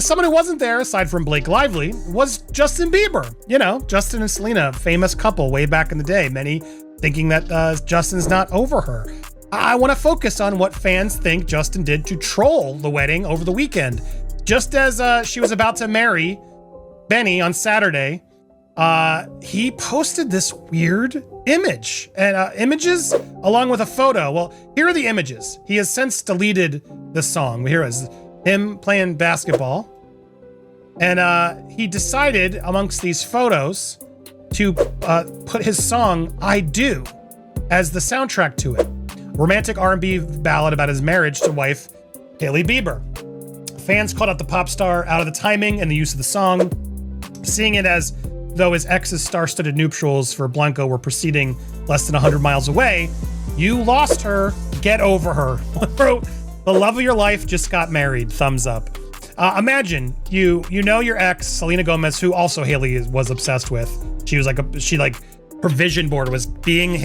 Someone who wasn't there, aside from Blake Lively, was Justin Bieber. You know, Justin and Selena, famous couple way back in the day, many thinking that Justin's not over her. I want to focus on what fans think Justin did to troll the wedding over the weekend. Just as she was about to marry Benny on Saturday, he posted this weird image and images along with a photo. Well, here are the images. He has since deleted the song. Here is him playing basketball. And he decided amongst these photos to put his song, I Do, as the soundtrack to it. Romantic R&B ballad about his marriage to wife, Hailey Bieber. Fans called out the pop star out of the timing and the use of the song, seeing it as though his ex's star-studded nuptials for Blanco were proceeding less than 100 miles away. You lost her, get over her. Wrote, the love of your life just got married, thumbs up. Imagine you know your ex, Selena Gomez, who also Hailey was obsessed with. She was her vision board was being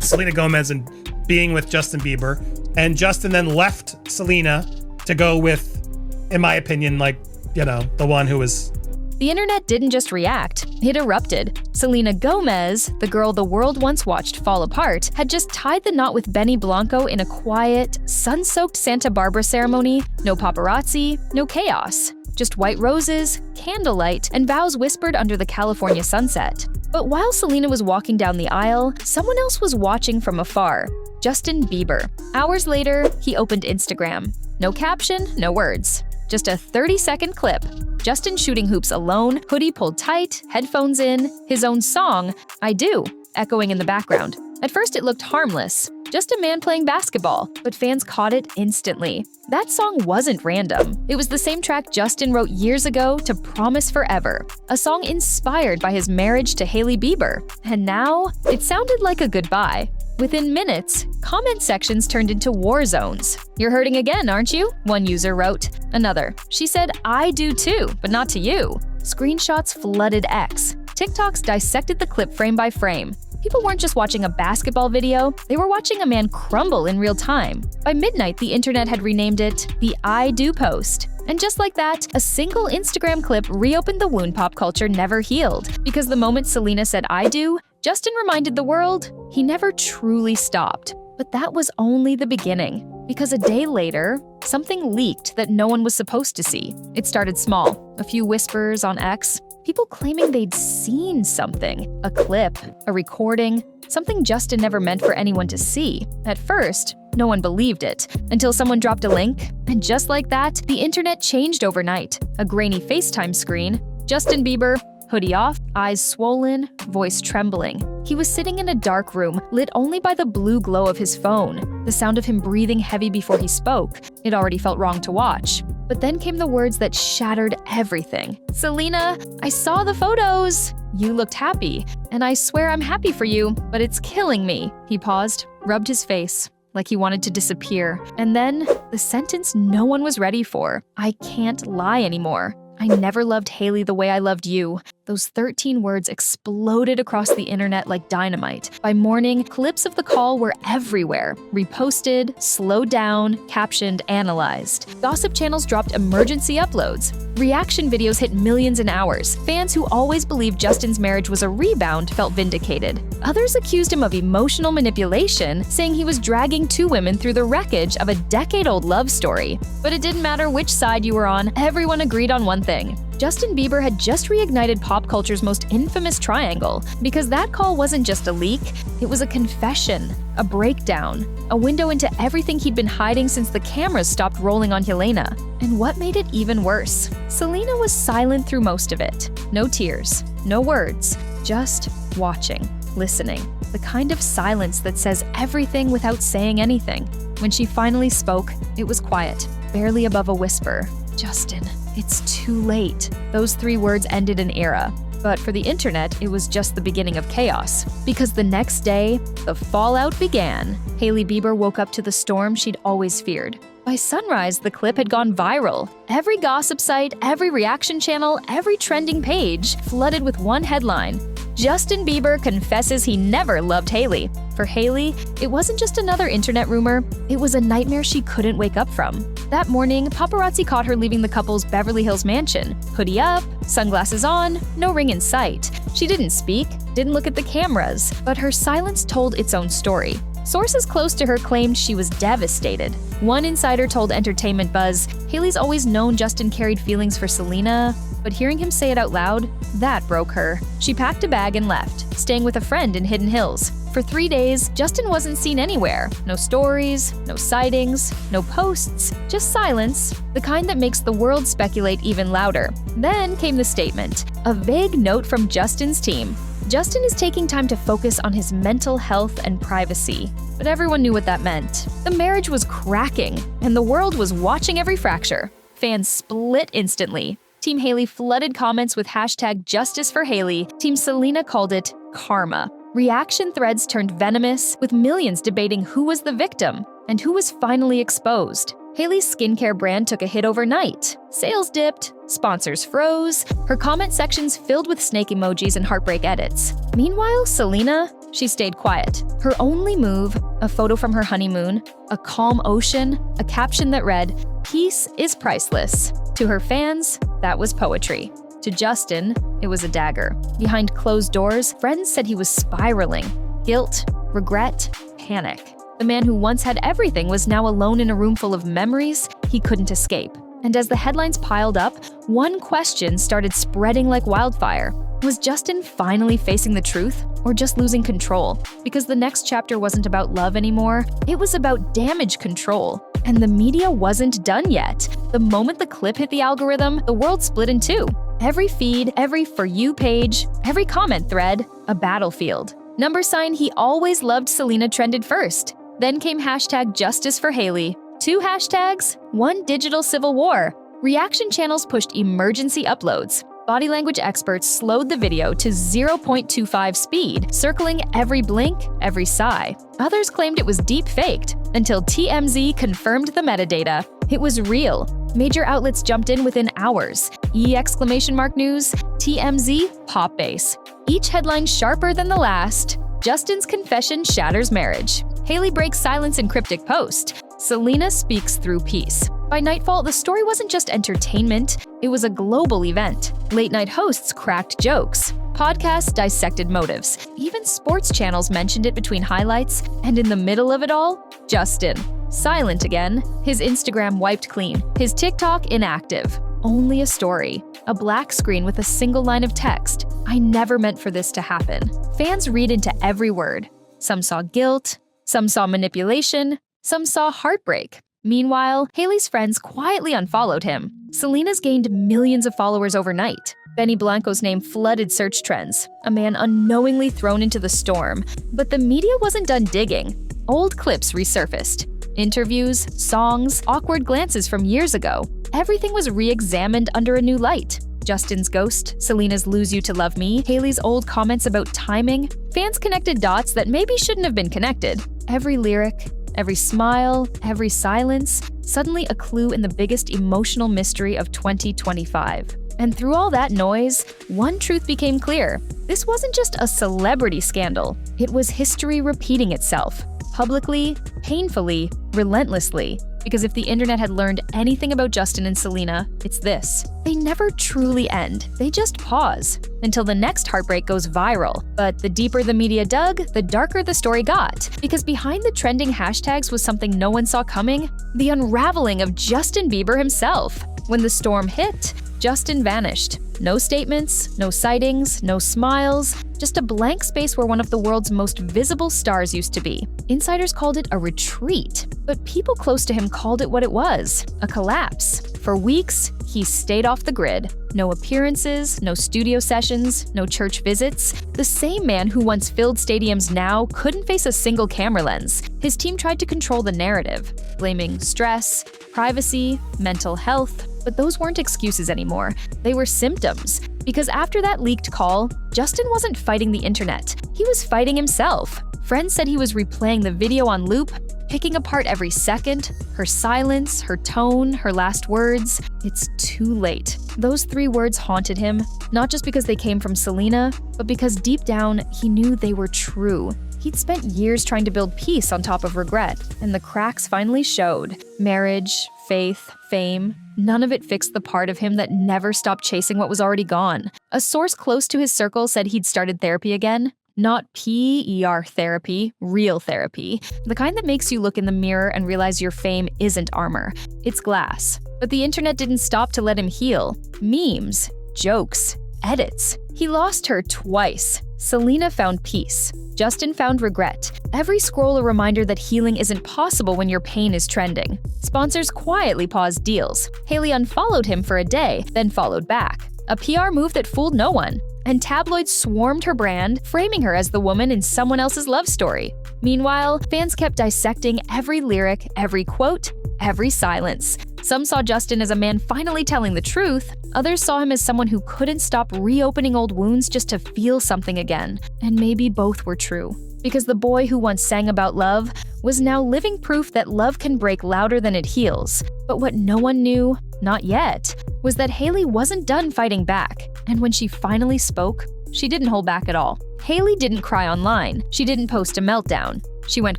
Selena Gomez and being with Justin Bieber. And Justin then left Selena to go with, in my opinion, the one who was... The internet didn't just react, it erupted. Selena Gomez, the girl the world once watched fall apart, had just tied the knot with Benny Blanco in a quiet, sun-soaked Santa Barbara ceremony. No paparazzi, no chaos. Just white roses, candlelight, and vows whispered under the California sunset. But while Selena was walking down the aisle, someone else was watching from afar. Justin Bieber. Hours later, he opened Instagram. No caption, no words. Just a 30-second clip. Justin shooting hoops alone, hoodie pulled tight, headphones in, his own song, I Do, echoing in the background. At first it looked harmless, just a man playing basketball, but fans caught it instantly. That song wasn't random. It was the same track Justin wrote years ago to Promise Forever, a song inspired by his marriage to Hailey Bieber. And now, it sounded like a goodbye. Within minutes, comment sections turned into war zones. You're hurting again, aren't you? One user wrote. Another. She said, I do too, but not to you. Screenshots flooded X. TikToks dissected the clip frame by frame. People weren't just watching a basketball video, they were watching a man crumble in real time. By midnight, the internet had renamed it the I Do post. And just like that, a single Instagram clip reopened the wound pop culture never healed. Because the moment Selena said I do, Justin reminded the world he never truly stopped. But that was only the beginning. Because a day later, something leaked that no one was supposed to see. It started small, a few whispers on X, people claiming they'd seen something, a clip, a recording, something Justin never meant for anyone to see. At first, no one believed it, until someone dropped a link, and just like that, the internet changed overnight. A grainy FaceTime screen, Justin Bieber, hoodie off, eyes swollen, voice trembling. He was sitting in a dark room, lit only by the blue glow of his phone. The sound of him breathing heavy before he spoke. It already felt wrong to watch. But then came the words that shattered everything. Selena, I saw the photos. You looked happy, and I swear I'm happy for you, but it's killing me. He paused, rubbed his face, like he wanted to disappear. And then, the sentence no one was ready for. I can't lie anymore. I never loved Hailey the way I loved you. Those 13 words exploded across the internet like dynamite. By morning, clips of the call were everywhere. Reposted, slowed down, captioned, analyzed. Gossip channels dropped emergency uploads. Reaction videos hit millions in hours. Fans who always believed Justin's marriage was a rebound felt vindicated. Others accused him of emotional manipulation, saying he was dragging two women through the wreckage of a decade-old love story. But it didn't matter which side you were on, everyone agreed on one thing. Justin Bieber had just reignited pop culture's most infamous triangle, because that call wasn't just a leak, it was a confession, a breakdown, a window into everything he'd been hiding since the cameras stopped rolling on Helena. And what made it even worse? Selena was silent through most of it. No tears, no words, just watching, listening. The kind of silence that says everything without saying anything. When she finally spoke, it was quiet, barely above a whisper. Justin, it's too late. Those 3 words ended an era. But for the internet, it was just the beginning of chaos. Because the next day, the fallout began. Hailey Bieber woke up to the storm she'd always feared. By sunrise, the clip had gone viral. Every gossip site, every reaction channel, every trending page flooded with one headline: Justin Bieber confesses he never loved Hailey. For Hailey, it wasn't just another internet rumor, it was a nightmare she couldn't wake up from. That morning, paparazzi caught her leaving the couple's Beverly Hills mansion. Hoodie up, sunglasses on, no ring in sight. She didn't speak, didn't look at the cameras, but her silence told its own story. Sources close to her claimed she was devastated. One insider told Entertainment Buzz, Hailey's always known Justin carried feelings for Selena, but hearing him say it out loud, that broke her. She packed a bag and left, staying with a friend in Hidden Hills. For 3 days, Justin wasn't seen anywhere. No stories, no sightings, no posts, just silence, the kind that makes the world speculate even louder. Then came the statement, a vague note from Justin's team. Justin is taking time to focus on his mental health and privacy. But everyone knew what that meant. The marriage was cracking, and the world was watching every fracture. Fans split instantly. Team Hailey flooded comments with hashtag Justice for Hailey. Team Selena called it karma. Reaction threads turned venomous, with millions debating who was the victim and who was finally exposed. Hailey's skincare brand took a hit overnight. Sales dipped, sponsors froze, her comment sections filled with snake emojis and heartbreak edits. Meanwhile, Selena, she stayed quiet. Her only move, a photo from her honeymoon, a calm ocean, a caption that read, "Peace is priceless." To her fans, that was poetry. To Justin, it was a dagger. Behind closed doors, friends said he was spiraling. Guilt, regret, panic. The man who once had everything was now alone in a room full of memories he couldn't escape. And as the headlines piled up, one question started spreading like wildfire. Was Justin finally facing the truth, or just losing control? Because the next chapter wasn't about love anymore, it was about damage control. And the media wasn't done yet. The moment the clip hit the algorithm, the world split in two. Every feed, every For You page, every comment thread, a battlefield. Number sign he always loved Selena trended first. Then came hashtag Justice for Hailey. 2 hashtags, 1 digital civil war. Reaction channels pushed emergency uploads. Body language experts slowed the video to 0.25 speed, circling every blink, every sigh. Others claimed it was deep-faked, until TMZ confirmed the metadata. It was real. Major outlets jumped in within hours. News, TMZ, pop base. Each headline sharper than the last. Justin's confession shatters marriage. Hailey breaks silence in cryptic post. Selena speaks through peace. By nightfall, the story wasn't just entertainment, it was a global event. Late-night hosts cracked jokes. Podcasts dissected motives. Even sports channels mentioned it between highlights. And in the middle of it all, Justin. Silent again. His Instagram wiped clean. His TikTok inactive. Only a story. A black screen with a single line of text. I never meant for this to happen. Fans read into every word. Some saw guilt. Some saw manipulation. Some saw heartbreak. Meanwhile, Hailey's friends quietly unfollowed him. Selena's gained millions of followers overnight. Benny Blanco's name flooded search trends, a man unknowingly thrown into the storm. But the media wasn't done digging. Old clips resurfaced. Interviews, songs, awkward glances from years ago. Everything was re-examined under a new light. Justin's ghost, Selena's lose you to love me, Hailey's old comments about timing. Fans connected dots that maybe shouldn't have been connected. Every lyric, every smile, every silence, suddenly a clue in the biggest emotional mystery of 2025. And through all that noise, one truth became clear. This wasn't just a celebrity scandal. It was history repeating itself. Publicly, painfully, relentlessly. Because if the internet had learned anything about Justin and Selena, it's this. They never truly end. They just pause until the next heartbreak goes viral. But the deeper the media dug, the darker the story got. Because behind the trending hashtags was something no one saw coming, the unraveling of Justin Bieber himself. When the storm hit, Justin vanished. No statements, no sightings, no smiles, just a blank space where one of the world's most visible stars used to be. Insiders called it a retreat, but people close to him called it what it was, a collapse. For weeks, he stayed off the grid. No appearances, no studio sessions, no church visits. The same man who once filled stadiums now couldn't face a single camera lens. His team tried to control the narrative, blaming stress, privacy, mental health. But those weren't excuses anymore. They were symptoms. Because after that leaked call, Justin wasn't fighting the internet. He was fighting himself. Friends said he was replaying the video on loop, picking apart every second, her silence, her tone, her last words. It's too late. Those 3 words haunted him, not just because they came from Selena, but because deep down, he knew they were true. He'd spent years trying to build peace on top of regret, and the cracks finally showed. Marriage, faith, fame, none of it fixed the part of him that never stopped chasing what was already gone. A source close to his circle said he'd started therapy again. Not PER therapy, real therapy. The kind that makes you look in the mirror and realize your fame isn't armor. It's glass. But the internet didn't stop to let him heal. Memes, jokes, edits. He lost her twice. Selena found peace. Justin found regret. Every scroll a reminder that healing isn't possible when your pain is trending. Sponsors quietly paused deals. Hailey unfollowed him for a day, then followed back. A PR move that fooled no one. And tabloids swarmed her brand, framing her as the woman in someone else's love story. Meanwhile, fans kept dissecting every lyric, every quote, every silence. Some saw Justin as a man finally telling the truth. Others saw him as someone who couldn't stop reopening old wounds just to feel something again. And maybe both were true. Because the boy who once sang about love was now living proof that love can break louder than it heals. But what no one knew, not yet, was that Hailey wasn't done fighting back. And when she finally spoke, she didn't hold back at all. Hailey didn't cry online. She didn't post a meltdown. She went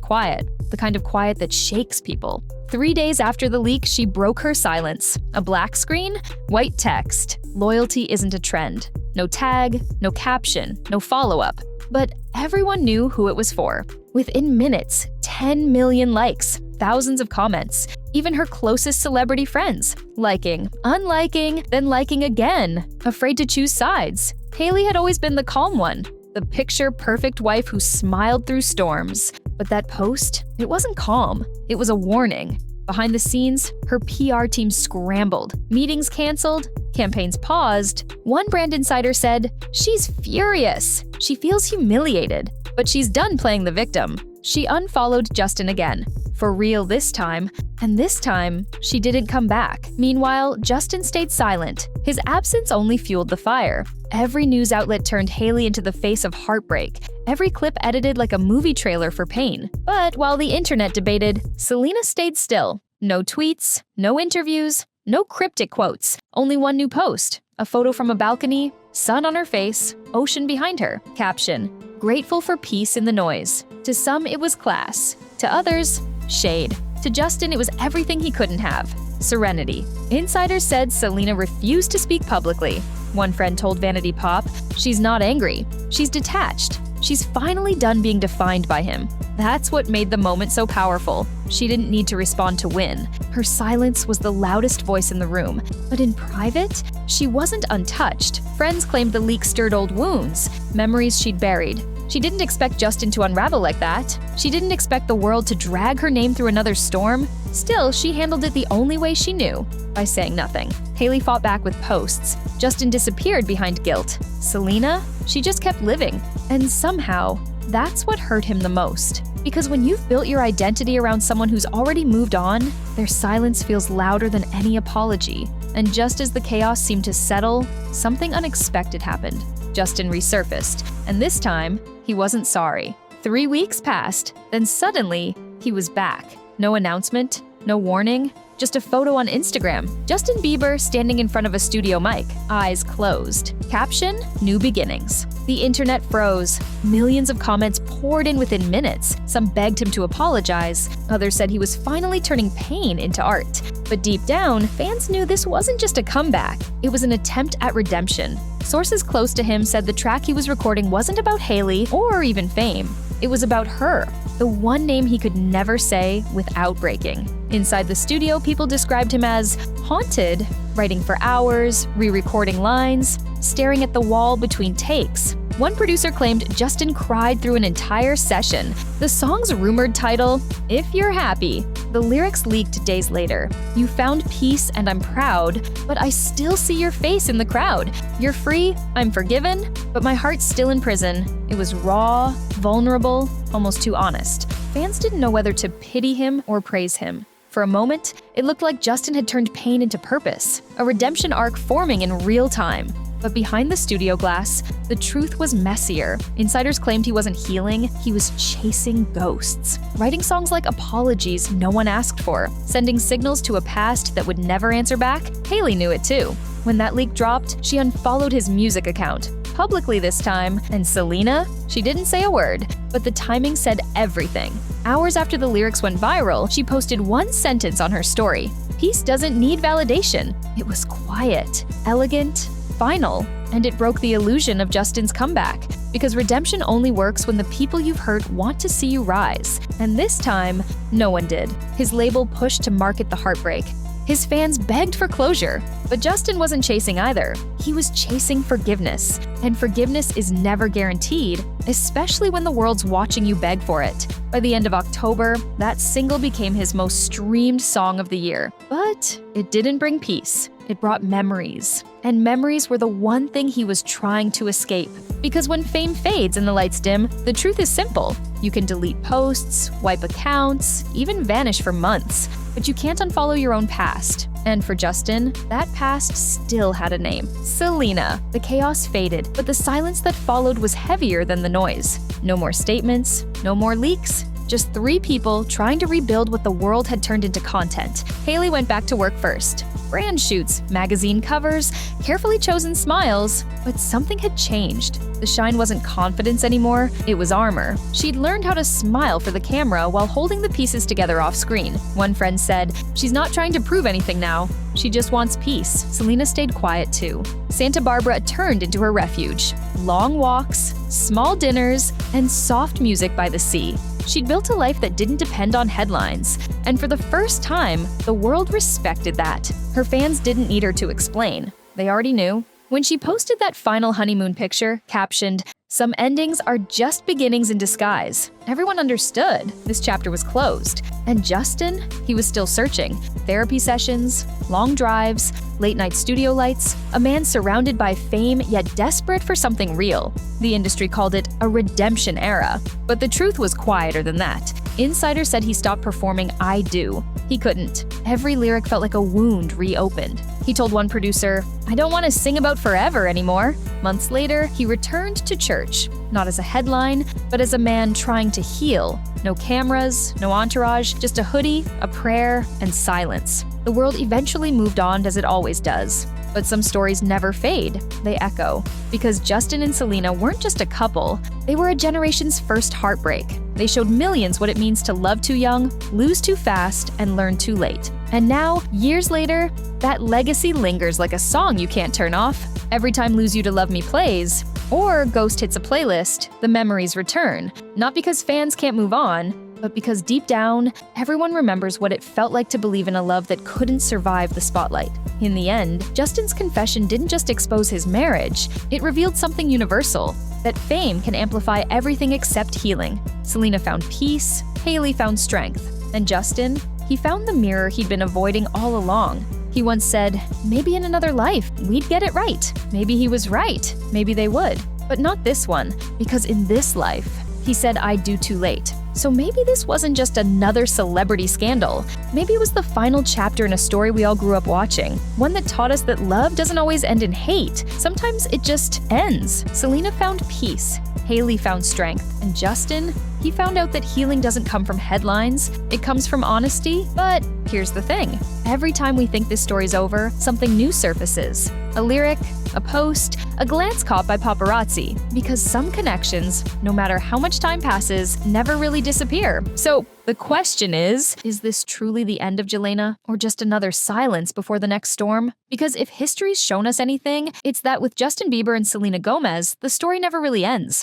quiet, the kind of quiet that shakes people. 3 days after the leak, she broke her silence. A black screen, white text. Loyalty isn't a trend. No tag, no caption, no follow-up. But everyone knew who it was for. Within minutes, 10 million likes, thousands of comments, even her closest celebrity friends. Liking, unliking, then liking again. Afraid to choose sides. Hailey had always been the calm one, the picture-perfect wife who smiled through storms. But that post, it wasn't calm. It was a warning. Behind the scenes, her PR team scrambled. Meetings canceled, campaigns paused. One brand insider said, "She's furious. She feels humiliated, but she's done playing the victim." She unfollowed Justin again. For real this time, and this time, she didn't come back. Meanwhile, Justin stayed silent. His absence only fueled the fire. Every news outlet turned Hailey into the face of heartbreak. Every clip edited like a movie trailer for pain. But while the internet debated, Selena stayed still. No tweets, no interviews, no cryptic quotes. Only one new post. A photo from a balcony, sun on her face, ocean behind her. Caption, "Grateful for peace in the noise." To some, it was class. To others, shade. To Justin, it was everything he couldn't have. Serenity. Insiders said Selena refused to speak publicly. One friend told Vanity Pop, "She's not angry. She's detached. She's finally done being defined by him." That's what made the moment so powerful. She didn't need to respond to win. Her silence was the loudest voice in the room. But in private, she wasn't untouched. Friends claimed the leak stirred old wounds, memories she'd buried. She didn't expect Justin to unravel like that. She didn't expect the world to drag her name through another storm. Still, she handled it the only way she knew, by saying nothing. Hailey fought back with posts. Justin disappeared behind guilt. Selena? She just kept living. And somehow, that's what hurt him the most. Because when you've built your identity around someone who's already moved on, their silence feels louder than any apology. And just as the chaos seemed to settle, something unexpected happened. Justin resurfaced, and this time, he wasn't sorry. 3 weeks passed, then suddenly, he was back. No announcement, no warning, just a photo on Instagram. Justin Bieber standing in front of a studio mic, eyes closed. Caption, "New beginnings." The internet froze. Millions of comments poured in within minutes. Some begged him to apologize. Others said he was finally turning pain into art. But deep down, fans knew this wasn't just a comeback. It was an attempt at redemption. Sources close to him said the track he was recording wasn't about Hailey or even fame. It was about her, the one name he could never say without breaking. Inside the studio, people described him as haunted, writing for hours, re-recording lines, staring at the wall between takes. One producer claimed Justin cried through an entire session. The song's rumored title, "If You're Happy." The lyrics leaked days later. "You found peace and I'm proud, but I still see your face in the crowd. You're free, I'm forgiven, but my heart's still in prison." It was raw, vulnerable, almost too honest. Fans didn't know whether to pity him or praise him. For a moment, it looked like Justin had turned pain into purpose, a redemption arc forming in real time. But behind the studio glass, the truth was messier. Insiders claimed he wasn't healing, he was chasing ghosts. Writing songs like apologies no one asked for, sending signals to a past that would never answer back. Hailey knew it too. When that leak dropped, she unfollowed his music account. Publicly this time, and Selena? She didn't say a word, but the timing said everything. Hours after the lyrics went viral, she posted one sentence on her story. Peace doesn't need validation. It was quiet, elegant, final, and it broke the illusion of Justin's comeback. Because redemption only works when the people you've hurt want to see you rise. And this time, no one did. His label pushed to market the heartbreak. His fans begged for closure, but Justin wasn't chasing either. He was chasing forgiveness, and forgiveness is never guaranteed, especially when the world's watching you beg for it. By the end of October, that single became his most streamed song of the year. But it didn't bring peace. It brought memories. And memories were the one thing he was trying to escape. Because when fame fades and the lights dim, the truth is simple. You can delete posts, wipe accounts, even vanish for months. But you can't unfollow your own past. And for Justin, that past still had a name. Selena. The chaos faded, but the silence that followed was heavier than the noise. No more statements, no more leaks. Just 3 people trying to rebuild what the world had turned into content. Hailey went back to work first. Brand shoots, magazine covers, carefully chosen smiles, but something had changed. The shine wasn't confidence anymore, it was armor. She'd learned how to smile for the camera while holding the pieces together off screen. One friend said, "She's not trying to prove anything now. She just wants peace." Selena stayed quiet too. Santa Barbara turned into her refuge. Long walks, small dinners, and soft music by the sea. She'd built a life that didn't depend on headlines, and for the first time, the world respected that. Her fans didn't need her to explain. They already knew. When she posted that final honeymoon picture, captioned, "Some endings are just beginnings in disguise," everyone understood this chapter was closed. And Justin, he was still searching. Therapy sessions, long drives, late-night studio lights, a man surrounded by fame yet desperate for something real. The industry called it a redemption era. But the truth was quieter than that. Insiders said he stopped performing I Do. He couldn't. Every lyric felt like a wound reopened. He told one producer, "I don't want to sing about forever anymore." Months later, he returned to church, not as a headline, but as a man trying to heal. No cameras, no entourage, just a hoodie, a prayer, and silence. The world eventually moved on as it always does. But some stories never fade, they echo. Because Justin and Selena weren't just a couple, they were a generation's first heartbreak. They showed millions what it means to love too young, lose too fast, and learn too late. And now, years later, that legacy lingers like a song you can't turn off. Every time Lose You to Love Me plays, or Ghost hits a playlist, the memories return. Not because fans can't move on, but because deep down, everyone remembers what it felt like to believe in a love that couldn't survive the spotlight. In the end, Justin's confession didn't just expose his marriage, it revealed something universal, that fame can amplify everything except healing. Selena found peace, Hailey found strength, and Justin, he found the mirror he'd been avoiding all along. He once said, "Maybe in another life, we'd get it right." Maybe he was right, maybe they would. But not this one, because in this life, he said I do too late. So maybe this wasn't just another celebrity scandal. Maybe it was the final chapter in a story we all grew up watching. One that taught us that love doesn't always end in hate. Sometimes it just ends. Selena found peace. Hailey found strength. And Justin, he found out that healing doesn't come from headlines. It comes from honesty. But here's the thing. Every time we think this story's over, something new surfaces. A lyric, a post, a glance caught by paparazzi. Because some connections, no matter how much time passes, never really disappear. So the question is this truly the end of Jelena, or just another silence before the next storm? Because if history's shown us anything, it's that with Justin Bieber and Selena Gomez, the story never really ends.